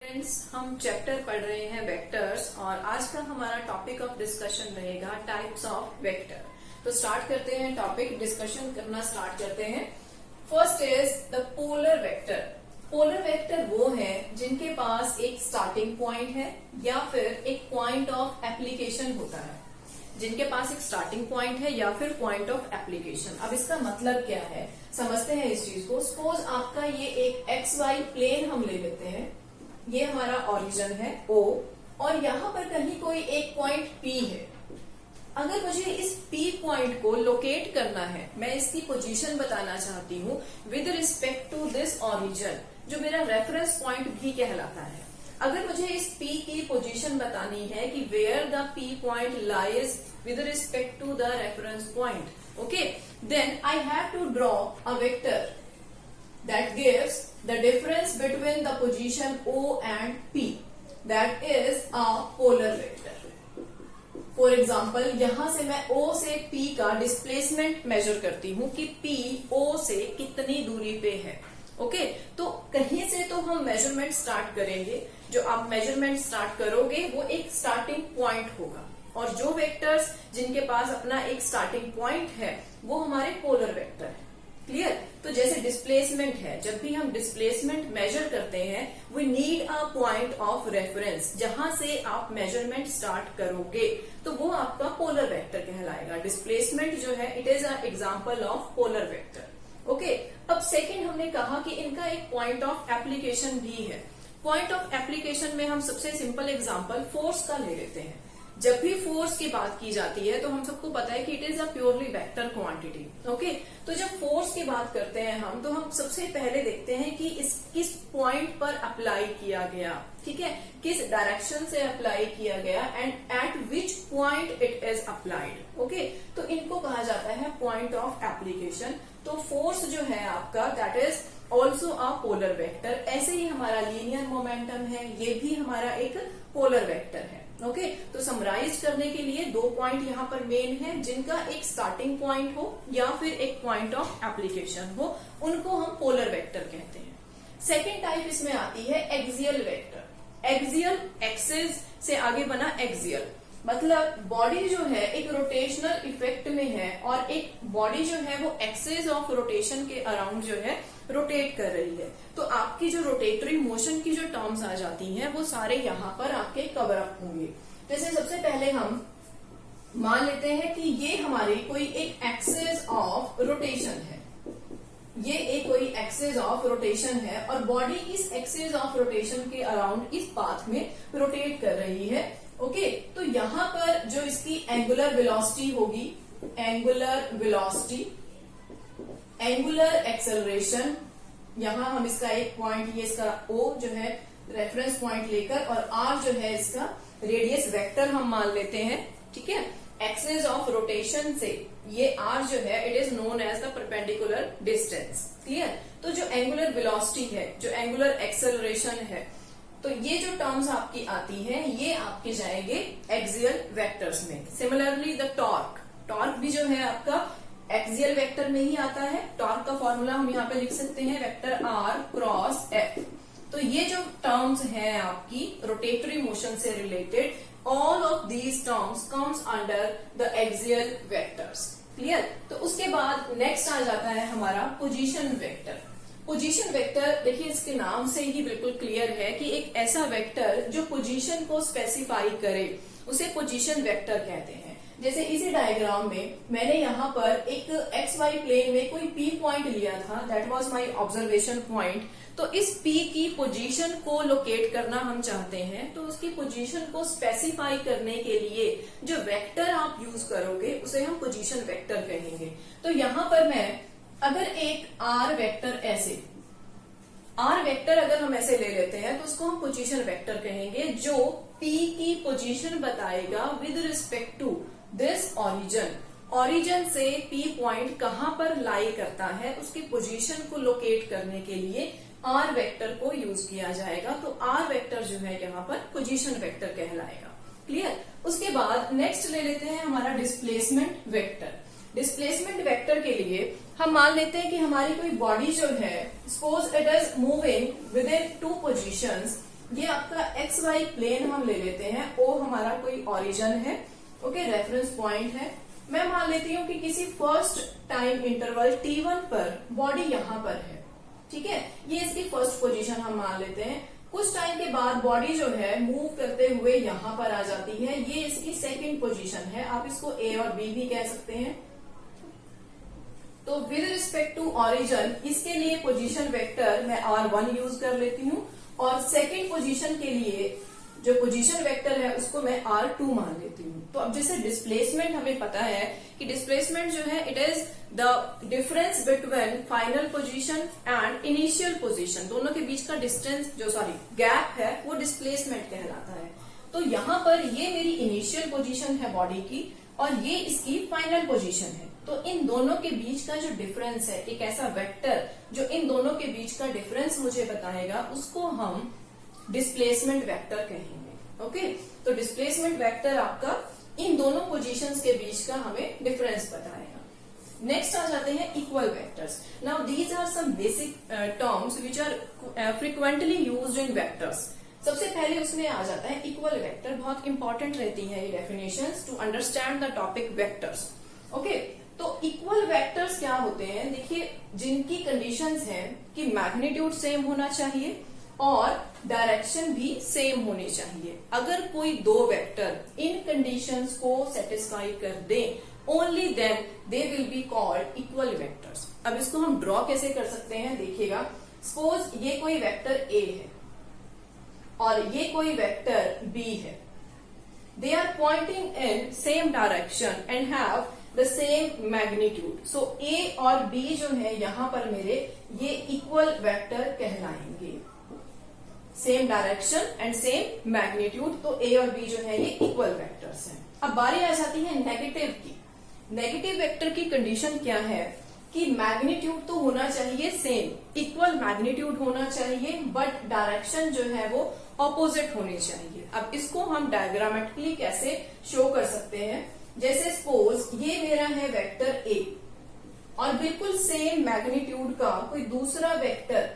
Friends, हम chapter पढ़ रहे हैं वेक्टर्स और आज का हमारा टॉपिक ऑफ डिस्कशन रहेगा टाइप्स ऑफ वेक्टर। तो स्टार्ट करते हैं, टॉपिक डिस्कशन करना स्टार्ट करते हैं। First is the polar vector. Polar vector वो है जिनके पास एक स्टार्टिंग पॉइंट है या फिर एक पॉइंट ऑफ एप्लीकेशन होता है। जिनके पास एक स्टार्टिंग पॉइंट है या फिर पॉइंट ऑफ एप्लीकेशन। अब इसका मतलब क्या है, समझते हैं इस चीज को। सपोज आपका ये एक एक्स वाई प्लेन हम ले लेते हैं, ये हमारा ओरिजिन है O और यहाँ पर कहीं कोई एक पॉइंट P है। अगर मुझे इस P पॉइंट को लोकेट करना है, मैं इसकी पोजीशन बताना चाहती हूँ with respect to this origin, जो मेरा रेफरेंस पॉइंट भी कहलाता है। अगर मुझे इस P की पोजीशन बतानी है कि where the P point lies with respect to the reference point, okay, then I have to draw a vector that gives the difference between the position O and P, that is a polar vector. For example, यहां से मैं O से P का displacement major करती हूं कि P O से कितनी दूरी पे है। ओके, तो कहीं से तो हम मेजरमेंट स्टार्ट करेंगे। जो आप मेजरमेंट स्टार्ट करोगे वो एक स्टार्टिंग पॉइंट होगा, और जो वेक्टर्स जिनके पास अपना एक स्टार्टिंग पॉइंट है वो हमारे पोलर वेक्टर है। क्लियर? तो जैसे डिस्प्लेसमेंट है, जब भी हम डिस्प्लेसमेंट मेजर करते हैं we need a point of reference, जहां से आप मेजरमेंट स्टार्ट करोगे तो वो आपका पोलर वेक्टर कहलाएगा। डिस्प्लेसमेंट जो है it is a example of polar vector. Okay, अब सेकंड हमने कहा कि इनका एक पॉइंट ऑफ एप्लीकेशन भी है। पॉइंट ऑफ एप्लीकेशन में हम सबसे सिंपल एग्जांपल फोर्स का ले लेते हैं। जब भी फोर्स की बात की जाती है तो हम सबको पता है कि it is a purely vector quantity. Okay, तो जब फोर्स की बात करते हैं हम, तो हम सबसे पहले देखते हैं कि इस किस पॉइंट पर अप्लाई किया गया, ठीक है, किस डायरेक्शन से अप्लाई किया गया and eight which point it is applied. Okay, तो इनको कहा जाता है पॉइंट ऑफ एप्लीकेशन। तो फोर्स जो है आपका that is also a polar vector. ऐसे ही हमारा लीनियर मोमेंटम है, ये भी हमारा एक पोलर वेक्टर है। ओके, तो समराइज करने के लिए दो पॉइंट यहाँ पर मेन है, जिनका एक स्टार्टिंग पॉइंट हो या फिर एक पॉइंट ऑफ एप्लीकेशन हो, उनको हम पोलर वेक्टर कहते हैं। सेकेंड टाइप इसमें आती है एक्सियल वेक्टर। एक्सियल, एक्सिस से आगे बना एक्सियल, मतलब बॉडी जो है एक रोटेशनल इफेक्ट में है और एक बॉडी जो है वो एक्सिस ऑफ रोटेशन के अराउंड जो है रोटेट कर रही है। तो आपकी जो रोटेटरी मोशन की जो टर्म्स आ जाती हैं वो सारे यहाँ पर आपके कवर अप होंगे। जैसे सबसे पहले हम मान लेते हैं कि ये हमारी कोई एक एक्सिस ऑफ रोटेशन है, ये एक कोई एक्सिस ऑफ रोटेशन है और बॉडी इस एक्सिस ऑफ रोटेशन के अराउंड इस पाथ में रोटेट कर रही है। ओके, तो यहाँ पर जो इसकी एंगुलर वेलोसिटी होगी, एंगुलर वेलोसिटी, एंगुलर एक्सेलरेशन, यहाँ हम इसका एक पॉइंट, ये इसका O जो है रेफरेंस पॉइंट लेकर, और R जो है इसका रेडियस वेक्टर हम मान लेते हैं, ठीक है। एक्सिस ऑफ रोटेशन से ये R जो है it is known as the perpendicular distance. Clear? तो जो एंगुलर वेलोसिटी है, जो एंगुलर एक्सेलरेशन है, तो ये जो टर्म्स आपकी आती हैं ये आपके जाएंगे एक्सियल वेक्टर्स में। सिमिलरली द टॉर्क, टॉर्क भी जो है आपका एक्सियल वेक्टर में ही आता है। टॉर्क का फॉर्मूला हम यहाँ पे लिख सकते हैं वेक्टर R क्रॉस F। तो ये जो टर्म्स हैं आपकी रोटेटरी मोशन से related, all of these terms comes under the axial vectors. Clear? तो उसके बाद नेक्स्ट आ जाता है हमारा पोजीशन वेक्टर। पोजीशन वेक्टर, देखिए इसके नाम से ही बिल्कुल क्लियर है कि एक ऐसा वेक्टर जो पोजीशन को स्पेसिफाई करे उसे पोजीशन वेक्टर कहते हैं। जैसे इसी डायग्राम में मैंने यहाँ पर एक एक्स वाई प्लेन में कोई P पॉइंट लिया था, that was my observation point. तो इस P की पोजीशन को लोकेट करना हम चाहते हैं, तो उसकी पोजीशन को स्पेसिफाई करने के लिए जो वेक्टर आप यूज करोगे उसे हम पोजीशन वेक्टर कहेंगे। तो यहाँ पर मैं अगर एक R वेक्टर ऐसे, R वेक्टर अगर हम ऐसे ले लेते हैं तो उसको हम पोजीशन वेक्टर कहेंगे, जो P की पोजीशन बताएगा with respect to this origin. Origin से P पॉइंट कहां पर लाई करता है उसकी पोजीशन को लोकेट करने के लिए R वेक्टर को यूज किया जाएगा। तो R वेक्टर जो है यहाँ पर पोजीशन वेक्टर कहलाएगा। क्लियर? उसके बाद नेक्स्ट ले लेते हैं हमारा डिस्प्लेसमेंट वेक्टर। डिस्प्लेसमेंट वेक्टर के लिए हम मान लेते हैं कि हमारी कोई बॉडी जो है, suppose it is moving with in two positions, ये आपका एक्स वाई प्लेन हम ले लेते हैं, ओ हमारा कोई ओरिजिन है, ओके, रेफरेंस पॉइंट है। मैं मान लेती हूँ कि किसी फर्स्ट टाइम इंटरवल t1 पर बॉडी यहां पर है, ठीक है, ये इसकी फर्स्ट पोजीशन हम मान लेते हैं। कुछ टाइम के बाद बॉडी जो है मूव करते हुए यहां पर आ जाती है, ये इसकी सेकंड पोजीशन है, आप इसको ए और बी भी कह सकते हैं। तो विद रिस्पेक्ट टू ओरिजिन इसके लिए पोजीशन वेक्टर मैं R1 यूज कर लेती हूँ, और सेकेंड पोजीशन के लिए जो पोजीशन वेक्टर है उसको मैं R2 मान लेती हूँ। तो अब जैसे डिस्प्लेसमेंट हमें पता है कि डिस्प्लेसमेंट जो है it is the difference between final position and initial position, दोनों के बीच का डिस्टेंस जो गैप है वो डिस्प्लेसमेंट कहलाता है। तो यहाँ पर ये मेरी इनिशियल पोजीशन है बॉडी की और ये इसकी फाइनल पोजीशन है। तो इन दोनों के बीच का जो डिफरेंस है, एक ऐसा वेक्टर जो इन दोनों के बीच का डिफरेंस मुझे बताएगा, उसको हम डिस्प्लेसमेंट वेक्टर कहेंगे। ओके, तो डिस्प्लेसमेंट वेक्टर आपका इन दोनों पोजीशंस के बीच का हमें डिफरेंस बताएगा। नेक्स्ट आ जाते हैं equal vectors. Now these are some basic terms which are frequently used in vectors. सबसे पहले उसमें आ जाता है इक्वल वेक्टर। बहुत इंपॉर्टेंट रहती है ये definitions to understand the topic vectors. Okay, तो इक्वल वेक्टर्स क्या होते हैं? देखिए, जिनकी कंडीशंस हैं कि मैग्नीट्यूड सेम होना चाहिए और डायरेक्शन भी सेम होनी चाहिए। अगर कोई दो वेक्टर इन कंडीशंस को सेटिस्फाई कर दें, only then they will be called equal vectors. अब इसको हम ड्रॉ कैसे कर सकते हैं, देखिएगा। सपोज ये कोई वेक्टर ए है और ये कोई वेक्टर बी है। They are pointing in same direction and have the same magnitude. So A और बी जो है यहां पर मेरे ये इक्वल वेक्टर कहलाएंगे। Same direction and same magnitude, तो ए और बी जो है ये इक्वल वेक्टर्स हैं। अब बारी आ जाती है नेगेटिव की। नेगेटिव वेक्टर की कंडीशन क्या है कि मैग्नीट्यूड तो होना चाहिए सेम, इक्वल मैग्नीट्यूड होना चाहिए, बट डायरेक्शन जो है वो ऑपोजिट होनी चाहिए। अब इसको हम डायग्रामेटिकली कैसे शो कर सकते हैं? जैसे सपोज ये मेरा है वेक्टर ए और बिल्कुल सेम मैग्नीट्यूड का कोई दूसरा वेक्टर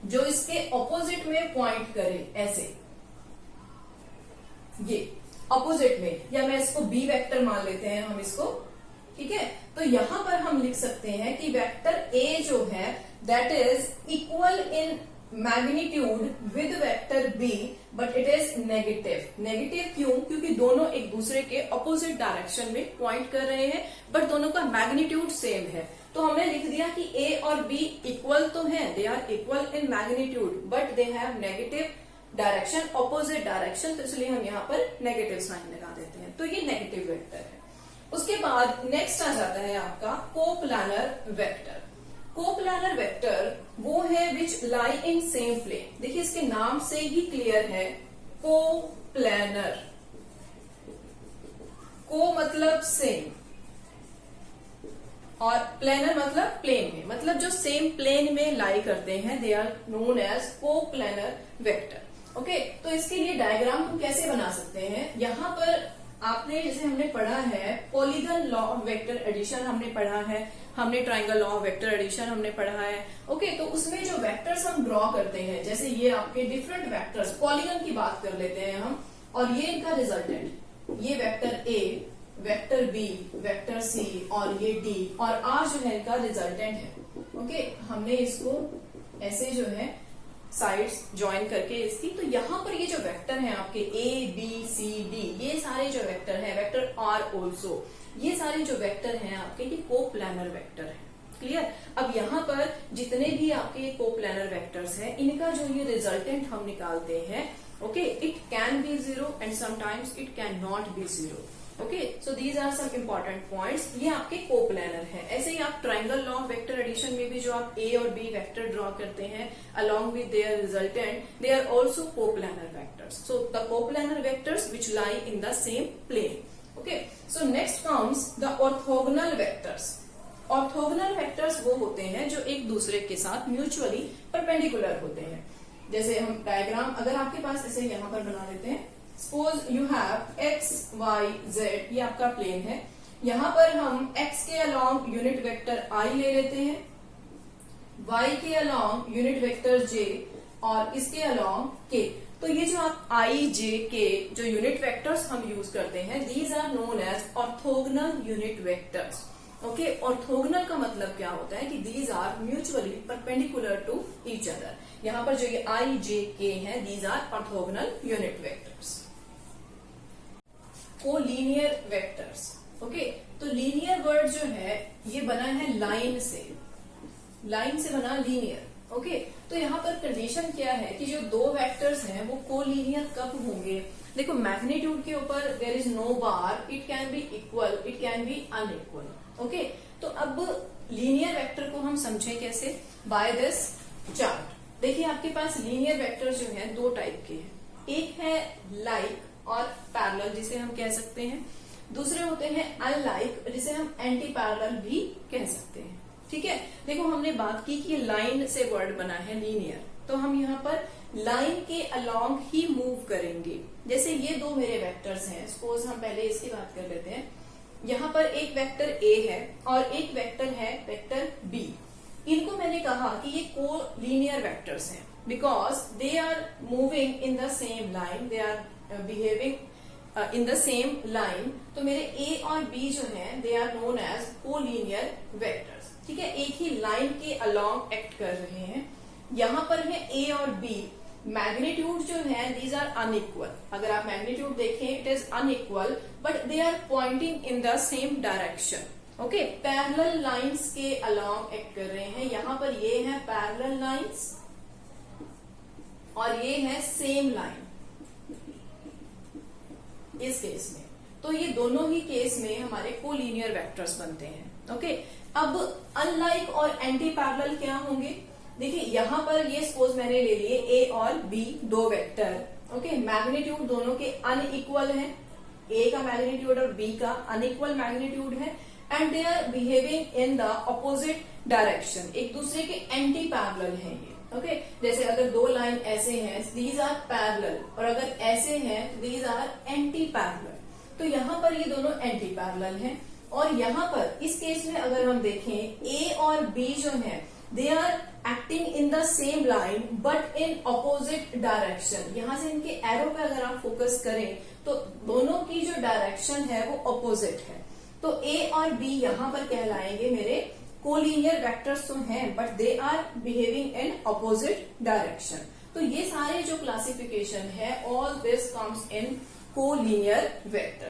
जो इसके ऑपोजिट में पॉइंट करे, ऐसे ये ऑपोजिट में, या मैं इसको बी वेक्टर मान लेते हैं हम इसको, ठीक है। तो यहां पर हम लिख सकते हैं कि वेक्टर ए जो है that is equal in magnitude with vector B, but it is negative. Negative क्यों? क्योंकि दोनों एक दूसरे के ऑपोजिट डायरेक्शन में पॉइंट कर रहे हैं, बट दोनों का मैग्नीट्यूड सेम है। तो हमने लिख दिया कि ए और बी इक्वल तो हैं, they are equal in magnitude, but they have negative direction, opposite direction, तो इसलिए हम यहाँ पर नेगेटिव साइन लगा देते हैं। तो ये नेगेटिव वेक्टर है। उसके बाद नेक्स्ट आ जाता है आपका कोप्लानर वेक्टर। कोप्लानर वेक्टर वो है विच लाई इन सेम प्लेन। देखिए इसके नाम से ही क्लियर है, कोप्लानर। को मतलब सेम और प्लेनर मतलब प्लेन में, मतलब जो सेम प्लेन में लाई करते हैं, they are known as coplanar vector. Okay, तो इसके लिए डायग्राम हम कैसे बना सकते हैं? यहाँ पर आपने जैसे हमने पढ़ा है polygon law of vector addition हमने पढ़ा है, हमने triangle law of vector addition हमने पढ़ा है। ओके, तो उसमें जो वेक्टर्स हम ड्रॉ करते हैं, जैसे ये आपके डिफरेंट वेक्टर्स, पॉलीगन की बात कर लेते हैं हम, और ये इनका रिजल्टेंट, ये vector A, vector B, vector C और ये डी और आर जो है इनका रिजल्टेंट है। ओके, हमने इसको ऐसे जो है साइड्स ज्वाइन करके इसकी, तो यहाँ पर ये जो वेक्टर है आपके ए बी सी डी, ये सारे जो वेक्टर हैं, वेक्टर आर ऑल्सो, ये सारे जो वेक्टर हैं आपके ये कोप्लानर वेक्टर है। क्लियर? अब यहाँ पर जितने भी आपके कोप्लानर वेक्टर्स हैं, इनका जो ये रिजल्टेंट हम निकालते हैं, okay, it can be zero and sometimes it can not be zero. Okay, so these are some important points. ये आपके कोप्लानर है। ऐसे ही आप triangle law of vector addition में भी जो आप ए और बी वेक्टर ड्रॉ करते हैं along with their resultant, they are also coplanar vectors. So the coplanar vectors which lie in the same plane. Okay, so next comes the orthogonal vectors. Orthogonal vectors वो होते हैं जो एक दूसरे के साथ म्यूचुअली परपेंडिकुलर होते हैं। जैसे हम डायग्राम अगर आपके पास इसे यहाँ पर बना लेते हैं, suppose you have X Y Z, ये आपका प्लेन है। यहाँ पर हम एक्स के अलॉन्ग यूनिट वेक्टर आई ले लेते हैं, y के अलॉन्ग यूनिट वेक्टर j और इसके अलोंग के। तो ये जो आप आई जे के जो यूनिट वेक्टर्स हम यूज करते हैं, these are known as orthogonal unit vectors. Okay, orthogonal का मतलब क्या होता है कि these are mutually perpendicular to each other. यहाँ पर जो ये आई जे के हैं, these are orthogonal unit vectors. Collinear vectors. Okay, तो लीनियर वर्ड जो है ये बना है लाइन से बना लीनियर। ओके, तो यहाँ पर कंडीशन क्या है कि जो दो वेक्टर्स हैं वो कोलिनियर कब होंगे। देखो, मैग्नीट्यूड के ऊपर there is no bar, it can be equal, it can be unequal. Okay, तो अब लीनियर वेक्टर को हम समझे कैसे, बाय दिस चार्ट। देखिए, आपके पास लीनियर वेक्टर जो है दो टाइप के हैं, एक है लाइक और पैरेलल जिसे हम कह सकते हैं, दूसरे होते हैं अनलाइक जिसे हम एंटी पैरेलल भी कह सकते हैं। ठीक है, देखो हमने बात की कि लाइन से वर्ड बना है लीनियर, तो हम यहाँ पर लाइन के अलोंग ही मूव करेंगे। जैसे ये दो मेरे वेक्टर्स हैं, सपोज हम पहले इसकी बात कर लेते हैं। यहाँ पर एक वेक्टर ए है और एक वेक्टर है वेक्टर बी। इनको मैंने कहा कि ये को लीनियर वेक्टर्स हैं because they are moving in the same line, they are behaving in the same line. तो मेरे ए और बी जो हैं they are known as collinear vectors. ठीक है, एक ही लाइन के अलोंग एक्ट कर रहे हैं। यहाँ पर है ए और बी, मैग्नीट्यूड जो है दीज आर अनइक्वल। अगर आप मैग्नीट्यूड देखें it is unequal but they are pointing in the same direction. Okay, parallel lines के अलोंग एक्ट कर रहे हैं। यहाँ पर ये है पैरेलल लाइंस और ये है सेम लाइन इस केस में। तो ये दोनों ही केस में हमारे कोलिनियर वेक्टर्स बनते हैं। ओके, अब अनलाइक और एंटी पैरेलल क्या होंगे। देखिए, यहाँ पर ये सपोज मैंने ले लिए ए और बी दो वेक्टर। ओके, मैग्नीट्यूड दोनों के अनइक्वल है, ए का मैग्नीट्यूड और बी का अनइक्वल मैग्नीट्यूड है and they are behaving in the opposite direction, एक दूसरे के एंटी पैरेलल है ये। ओके, जैसे अगर दो लाइन ऐसे हैं दीज आर पैरेलल और अगर ऐसे हैं दीज आर एंटी पैरेलल। तो यहाँ पर ये दोनों एंटी पैरेलल हैं और यहाँ पर इस केस में अगर हम देखें ए और बी जो है they are acting in the same line but in opposite direction. यहाँ से इनके एरो पे अगर आप फोकस करें तो दोनों की जो डायरेक्शन है वो ऑपोजिट है। तो ए और बी यहाँ पर कहलाएंगे मेरे कोलिनियर वेक्टर्स तो हैं but they are behaving in opposite direction. तो ये सारे जो क्लासिफिकेशन है all this comes in collinear vector.